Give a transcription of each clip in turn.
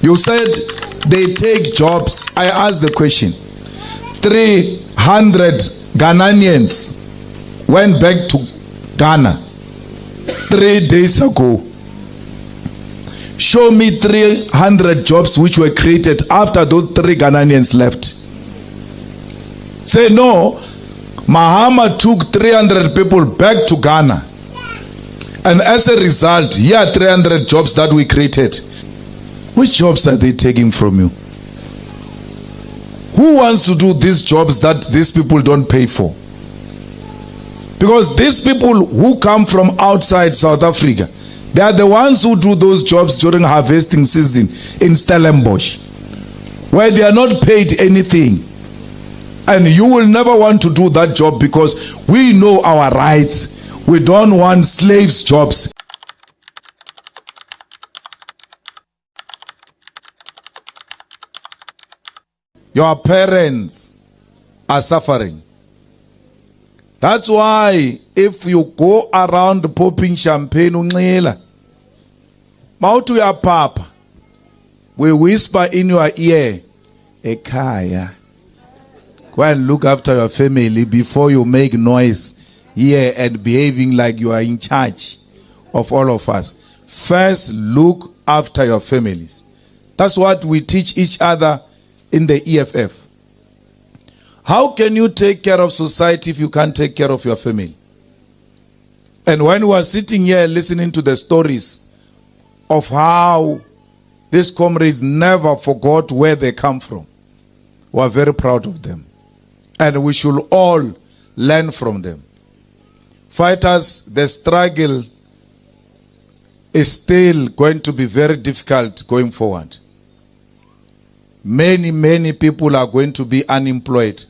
You said they take jobs. I asked the question. 300 Ghanaians went back to Ghana 3 days ago. Show me 300 jobs which were created after those 3 Ghanaians left. Say no, Mahama took 300 people back to Ghana. And as a result, here are 300 jobs that we created. Which jobs are they taking from you? Who wants to do these jobs that these people don't pay for? Because these people who come from outside South Africa, they are the ones who do those jobs during harvesting season in Stellenbosch, where they are not paid anything. And you will never want to do that job because we know our rights. We don't want slaves' jobs. Your parents are suffering. That's why if you go around popping champagne, mouth to your papa, we whisper in your ear, Ekaya. Go and look after your family before you make noise here and behaving like you are in charge of all of us. First, look after your families. That's what we teach each other in the EFF. How can you take care of society if you can't take care of your family? And when we are sitting here listening to the stories of how these comrades never forgot where they come from, we are very proud of them. And we should all learn from them. Fighters, the struggle is still going to be very difficult going forward. Many people are going to be unemployed.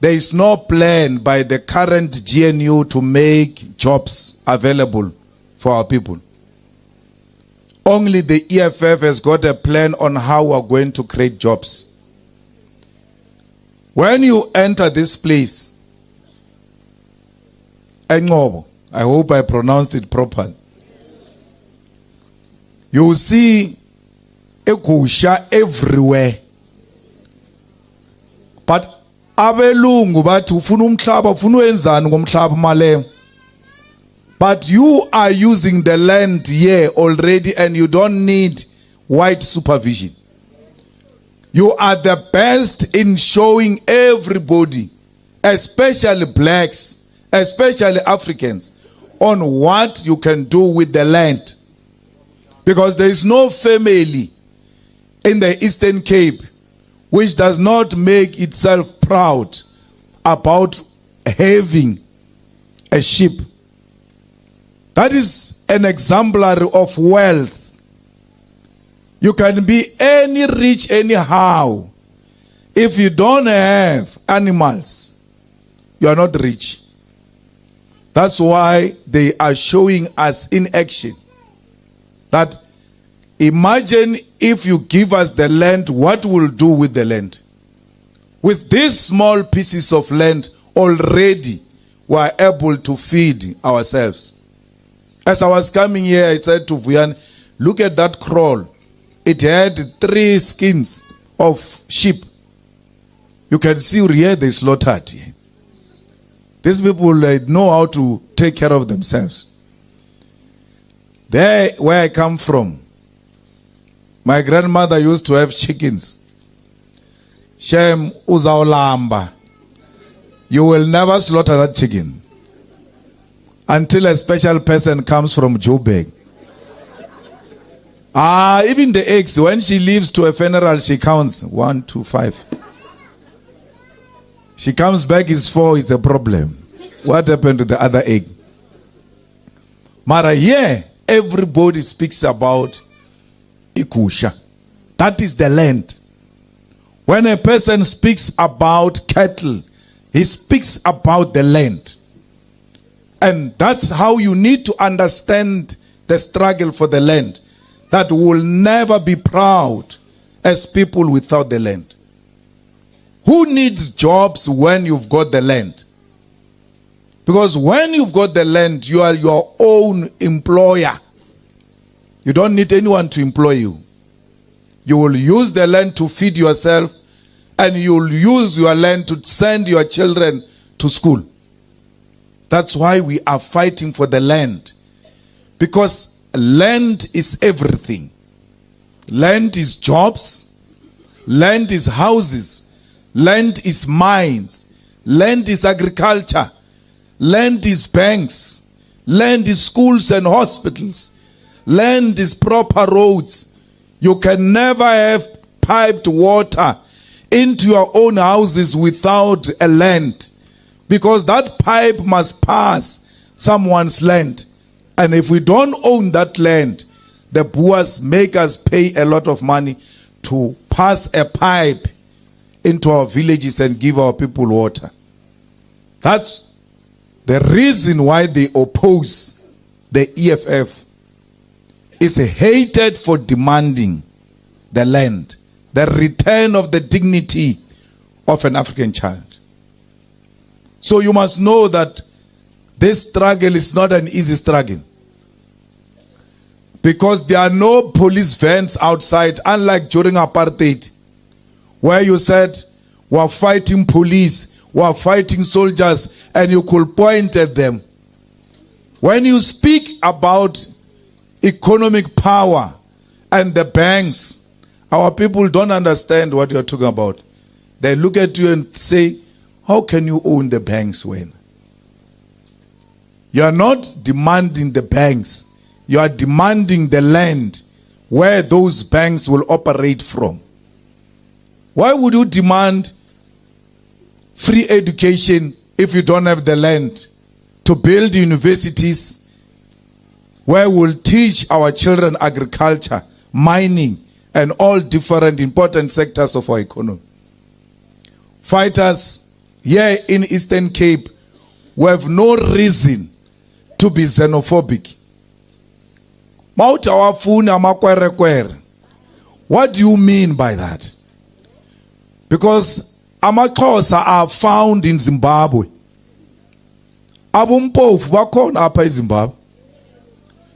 There is no plan by the current GNU to make jobs available for our people. Only the EFF has got a plan on how we are going to create jobs. When you enter this place, I hope I pronounced it properly, you will see ekusha everywhere. But abelungu bathi ufuna umhlaba ufuna wenzani ngomhlaba male. But you are using the land here already and you don't need white supervision. You are the best in showing everybody, especially blacks, especially Africans, on what you can do with the land. Because there is no family in the Eastern Cape which does not make itself proud about having a sheep. That is an exemplary of wealth. You can be any rich anyhow. If you don't have animals, you are not rich. That's why they are showing us in action that imagine if you give us the land, what we'll do with the land. With these small pieces of land, already we are able to feed ourselves. As I was coming here, I said to Vuyan, look at that kraal. It had 3 skins of sheep. You can see here they slaughtered. These people know how to take care of themselves. There, where I come from, my grandmother used to have chickens. Shem uzaolamba. You will never slaughter that chicken until a special person comes from Joburg. Even the eggs, when she leaves to a funeral, she counts 1, 2, 5. She comes back, is 4, it's a problem. What happened to the other egg? Mara, here, everybody speaks about Ikusha. That is the land. When a person speaks about cattle, he speaks about the land. And that's how you need to understand the struggle for the land. That will never be proud as people without the land. Who needs jobs when you've got the land? Because when you've got the land, you are your own employer. You don't need anyone to employ you. You will use the land to feed yourself, and you will use your land to send your children to school. That's why we are fighting for the land. Because land is everything. Land is jobs. Land is houses. Land is mines. Land is agriculture. Land is banks. Land is schools and hospitals. Land is proper roads. You can never have piped water into your own houses without a land, because that pipe must pass someone's land. And if we don't own that land, the Boers make us pay a lot of money to pass a pipe into our villages and give our people water. That's the reason why they oppose the EFF. It's a hatred for demanding the land, the return of the dignity of an African child. So you must know that this struggle is not an easy struggle, because there are no police vans outside, unlike during apartheid, where you said, we're fighting police, we're fighting soldiers, and you could point at them. When you speak about economic power and the banks, our people don't understand what you're talking about. They look at you and say, how can you own the banks when? You are not demanding the banks. You are demanding the land where those banks will operate from. Why would you demand free education if you don't have the land to build universities where we'll teach our children agriculture, mining, and all different important sectors of our economy? Fighters here in Eastern Cape, we have no reason to be xenophobic. What do you mean by that? Because amaXhosa are found in Zimbabwe. Abumpofu bakhona apha eZimbabwe.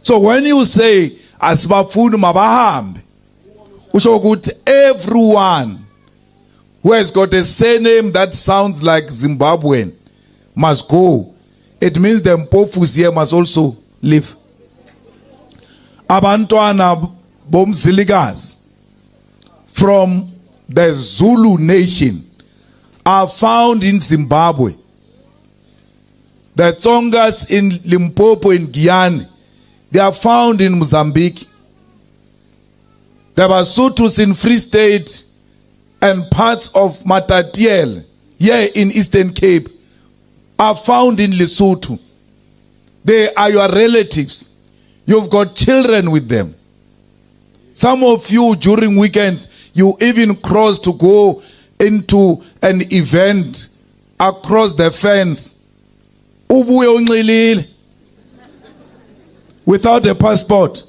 So when you say asibafuni mabahambe, usho ukuthi everyone who has got a surname that sounds like Zimbabwean must go. It means the Mpofus here must also live. Abantwana bomzilikazi from the Zulu nation are found in Zimbabwe. The Tsongas in Limpopo in Guyana, they are found in Mozambique. The Basutus in Free State and parts of Matatiele here in Eastern Cape are found in Lesotho. They are your relatives. You've got children with them. Some of you during weekends, you even cross to go into an event across the fence. Ubuye unxilile without a passport.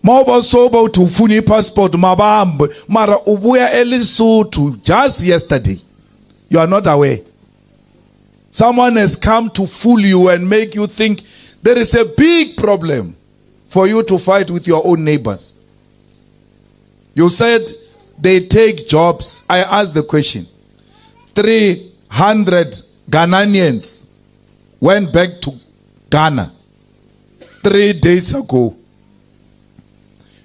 Mawuba soba uthi ufuna i-passport mabahambe, mara ubuya eLesotho just yesterday. You are not aware. Someone has come to fool you and make you think there is a big problem for you to fight with your own neighbors. You said they take jobs. I asked the question. 300 Ghanaians went back to Ghana 3 days ago.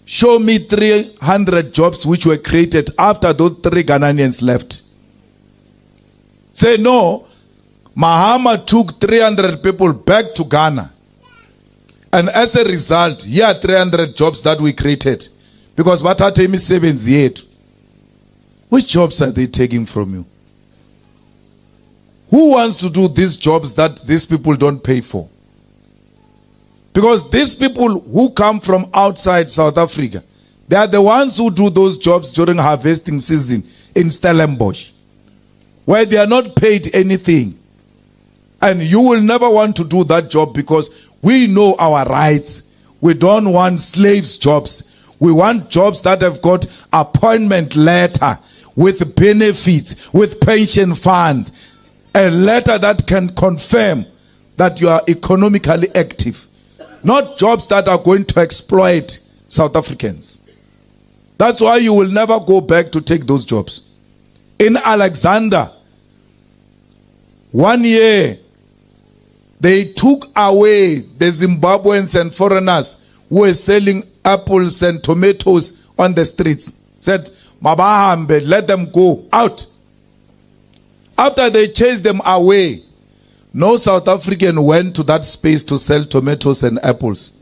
Show me 300 jobs which were created after those 3 Ghanaians left. Say no, Mahama took 300 people back to Ghana. And as a result, here are 300 jobs that we created. Because bathathe imisebenzi yethu. Which jobs are they taking from you? Who wants to do these jobs that these people don't pay for? Because these people who come from outside South Africa, they are the ones who do those jobs during harvesting season in Stellenbosch, where they are not paid anything. And you will never want to do that job because we know our rights. We don't want slaves jobs. We want jobs that have got appointment letter with benefits, with pension funds, a letter that can confirm that you are economically active. not jobs that are going to exploit South Africans. That's why you will never go back to take those jobs. In Alexander, 1 year, they took away the Zimbabweans and foreigners who were selling apples and tomatoes on the streets. Said, Mabahambe, let them go out. After they chased them away, no South African went to that space to sell tomatoes and apples.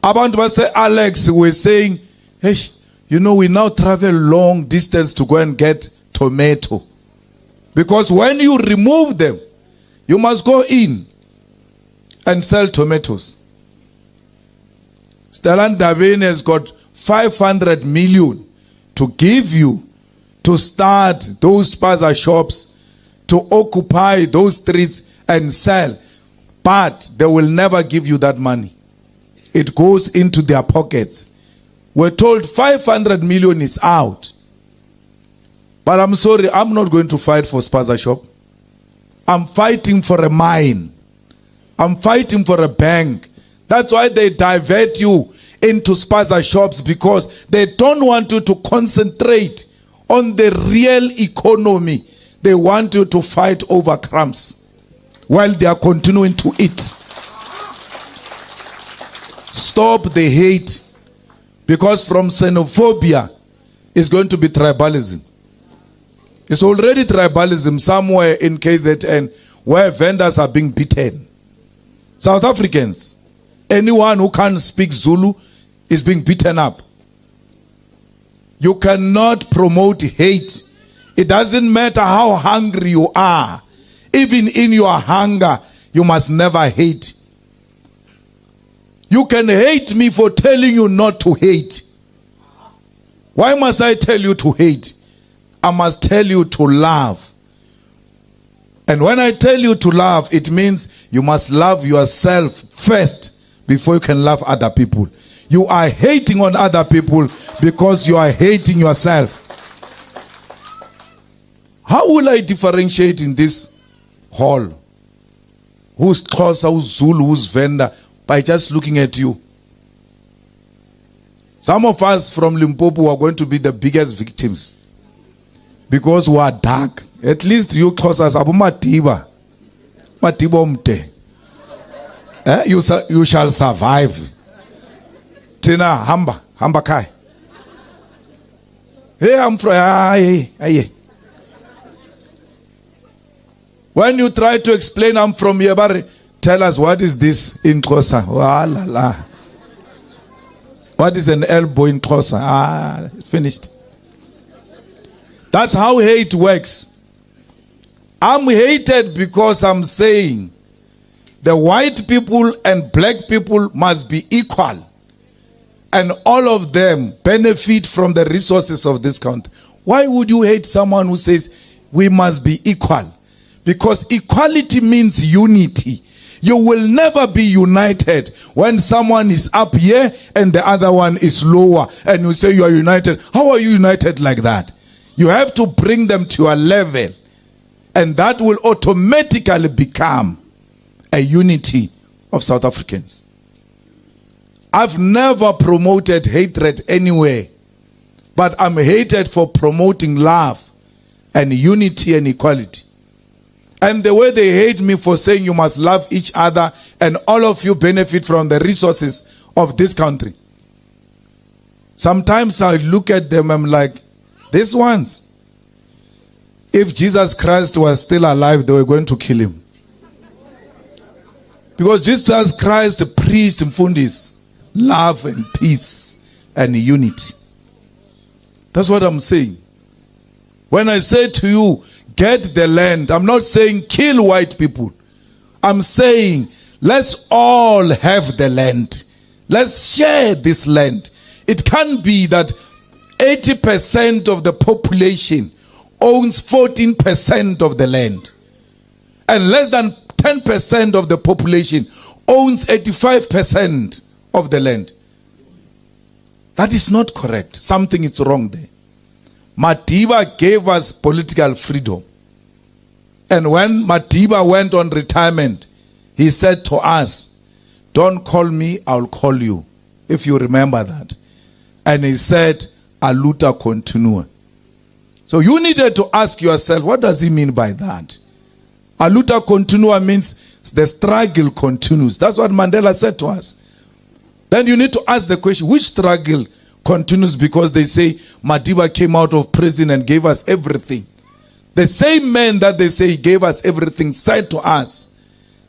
Abantu say Alex were saying, hey, you know, we now travel long distance to go and get tomato. Because when you remove them, you must go in and sell tomatoes. Stellan Davin has got 500 million to give you to start those spaza shops, to occupy those streets and sell. But they will never give you that money. It goes into their pockets. We're told 500 million is out. But I'm sorry, I'm not going to fight for spaza shop. I'm fighting for a mine. I'm fighting for a bank. That's why they divert you into spaza shops, because they don't want you to concentrate on the real economy. They want you to fight over crumbs while they are continuing to eat. Stop the hate, because from xenophobia is going to be tribalism. It's already tribalism somewhere in KZN where vendors are being beaten. South Africans, anyone who can't speak Zulu is being beaten up. You cannot promote hate. It doesn't matter how hungry you are. Even in your hunger, you must never hate. You can hate me for telling you not to hate. Why must I tell you to hate? I must tell you to love. And when I tell you to love, it means you must love yourself first before you can love other people. You are hating on other people because you are hating yourself. How will I differentiate in this hall? Who's Xhosa, who's Zulu, who's Venda? By just looking at you. Some of us from Limpopo are going to be the biggest victims because we are dark. At least you Xhosas abu matiba. Matiba umte. You shall survive. Tina hamba kai. Hey, I'm from hey. When you try to explain I'm from Yebari, tell us what is this in Xhosa. La. What is an elbow in Xhosa? It's finished. That's how hate works. I'm hated because I'm saying the white people and black people must be equal. And all of them benefit from the resources of this country. Why would you hate someone who says we must be equal? Because equality means unity. You will never be united when someone is up here and the other one is lower. And you say you are united. How are you united like that? You have to bring them to a level. And that will automatically become a unity of South Africans. I've never promoted hatred anywhere. But I'm hated for promoting love and unity and equality. And the way they hate me for saying you must love each other and all of you benefit from the resources of this country. Sometimes I look at them, I'm like, these ones, if Jesus Christ was still alive, they were going to kill him. Because Jesus Christ preached mfundis, love and peace and unity. That's what I'm saying. When I say to you, get the land, I'm not saying kill white people. I'm saying let's all have the land. Let's share this land. It can't be that 80% of the population owns 14% of the land. And less than 10% of the population owns 85% of the land. That is not correct. Something is wrong there. Madiba gave us political freedom. And when Madiba went on retirement, he said to us, don't call me, I'll call you. If you remember that. And he said, a luta continua. So you needed to ask yourself, what does he mean by that? A luta continua means the struggle continues. That's what Mandela said to us. Then you need to ask the question, which struggle continues? Because they say Madiba came out of prison and gave us everything. The same man that they say he gave us everything said to us,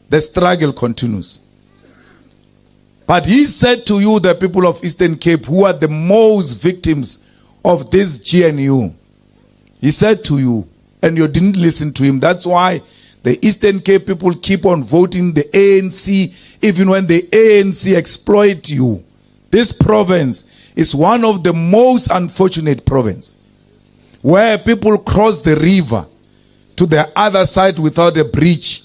the struggle continues. But he said to you, the people of Eastern Cape, who are the most victims of this GNU, he said to you, and you didn't listen to him. That's why the Eastern Cape people keep on voting the ANC, even when the ANC exploit you. This province is one of the most unfortunate provinces, where people cross the river to the other side without a bridge.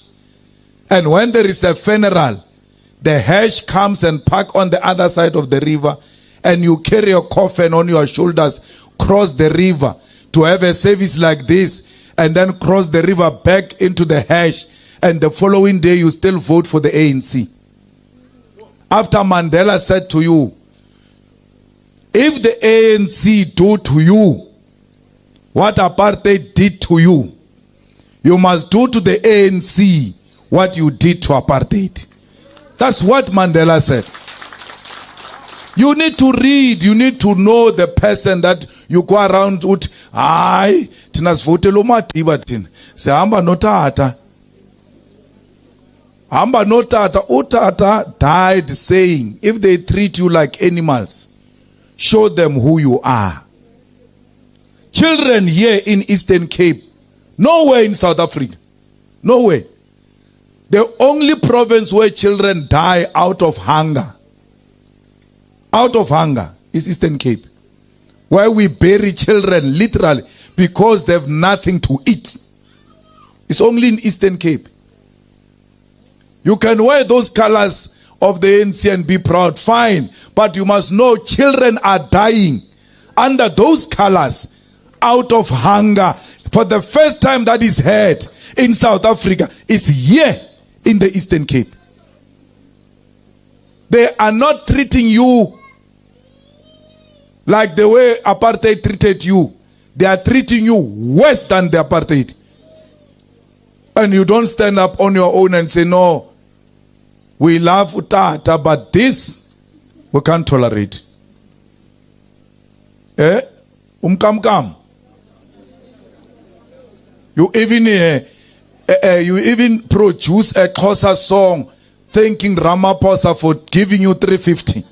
And when there is a funeral, the hash comes and park on the other side of the river, and you carry a coffin on your shoulders, cross the river to have a service like this, and then cross the river back into the hash, and the following day you still vote for the ANC. After Mandela said to you, if the ANC do to you what apartheid did to you, you must do to the ANC what you did to apartheid. That's what Mandela said. You need to read, you need to know the person that you go around with. Ay, tina sivotela uMadiba tina. Sihamba notata. Hamba notata. Utata died saying, if they treat you like animals, show them who you are. Children here in Eastern Cape, nowhere in South Africa, nowhere. The only province where children die out of hunger is Eastern Cape, where we bury children literally because they have nothing to eat. It's only in Eastern Cape. You can wear those colors of the ANC and be proud, fine, but you must know children are dying under those colors out of hunger. For the first time that is heard in South Africa is here in the Eastern Cape. They are not treating you like the way apartheid treated you. They are treating you worse than the apartheid. And you don't stand up on your own and say, no, we love Utata, but this we can't tolerate. Kam. You even produce a Xhosa song thanking Ramaphosa for giving you 350.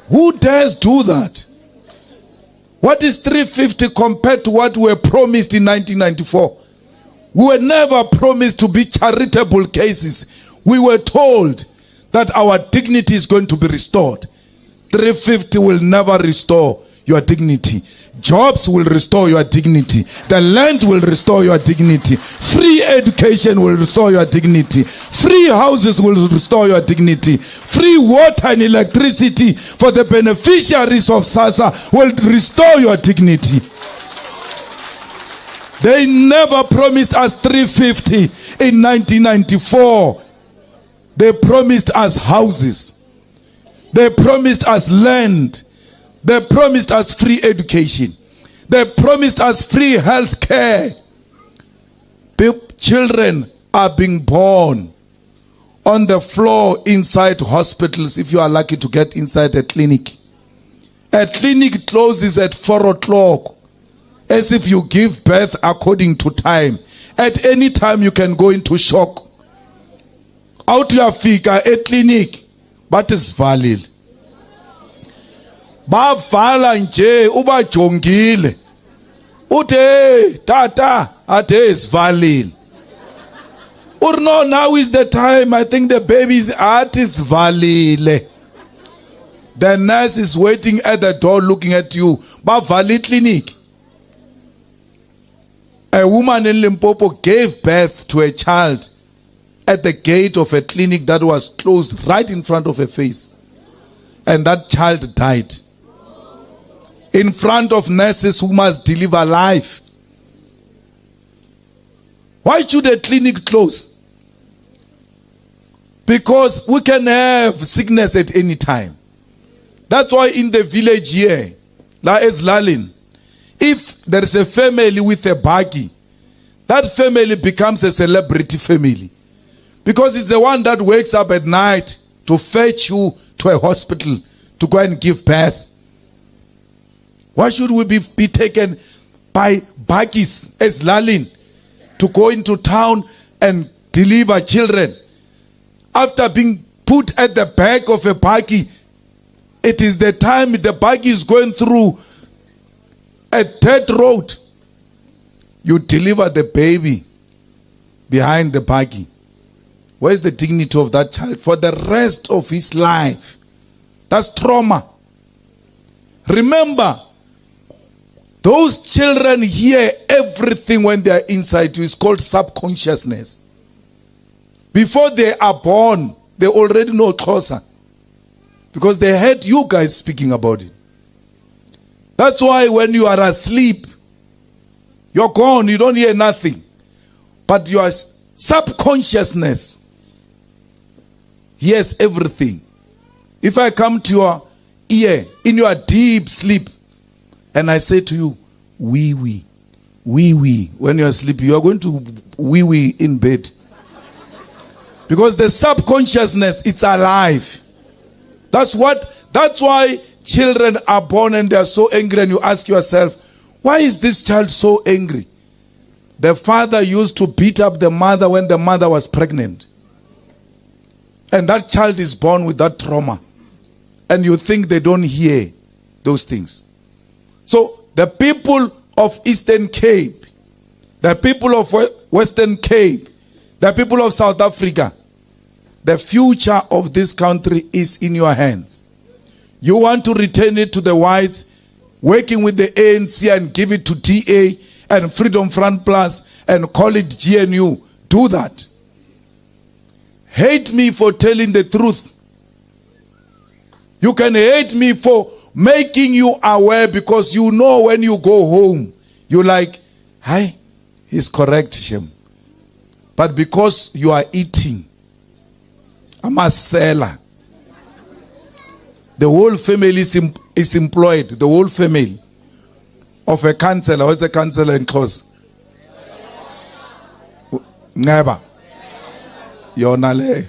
Who dares do that? What is 350 compared to what we were promised in 1994? We were never promised to be charitable cases. We were told that our dignity is going to be restored. 350 will never restore your dignity. Jobs will restore your dignity. The land will restore your dignity. Free education will restore your dignity. Free houses will restore your dignity. Free water and electricity for the beneficiaries of SASSA will restore your dignity. They never promised us 350 in 1994. They promised us houses. They promised us land. They promised us free education. They promised us free health care. Children are being born on the floor inside hospitals if you are lucky to get inside a clinic. A clinic closes at 4 o'clock as if you give birth according to time. At any time you can go into shock. Out your fika a clinic, but it's valid. Bavala nje ubajongile uthe tata athe isivalile urno now is the time. I think the baby's heart is valile. The nurse is waiting at the door looking at you. Bavali clinic. A woman in Limpopo gave birth to a child at the gate of a clinic that was closed right in front of her face, and that child died in front of nurses who must deliver life. Why should a clinic close? Because we can have sickness at any time. That's why in the village here, La Eslalin, if there is a family with a buggy, that family becomes a celebrity family. Because it's the one that wakes up at night to fetch you to a hospital to go and give birth. Why should we be taken by buggies as Lalin to go into town and deliver children? After being put at the back of a buggy, it is the time the buggy is going through a dirt road. You deliver the baby behind the buggy. Where's the dignity of that child for the rest of his life? That's trauma. Remember, those children hear everything when they are inside you. It's called subconsciousness. Before they are born, they already know Xhosa. Because they heard you guys speaking about it. That's why when you are asleep, you're gone, you don't hear nothing. But your subconsciousness hears everything. If I come to your ear in your deep sleep and I say to you, wee wee, wee wee, when you're asleep, you are going to wee wee in bed. Because the subconsciousness, it's alive. That's why children are born and they are so angry, and you ask yourself, why is this child so angry? The father used to beat up the mother when the mother was pregnant. And that child is born with that trauma. And you think they don't hear those things. So the people of Eastern Cape, the people of Western Cape, the people of South Africa, the future of this country is in your hands. You want to return it to the whites, working with the ANC and give it to DA and Freedom Front Plus and call it GNU. Do that. Hate me for telling the truth. You can hate me for making you aware, because you know when you go home, you're like, hi, he's correct, Shem. But because you are eating, I'm a seller. The whole family is employed. The whole family of a councillor. What's a councillor in Xhosa? Never. Yonale.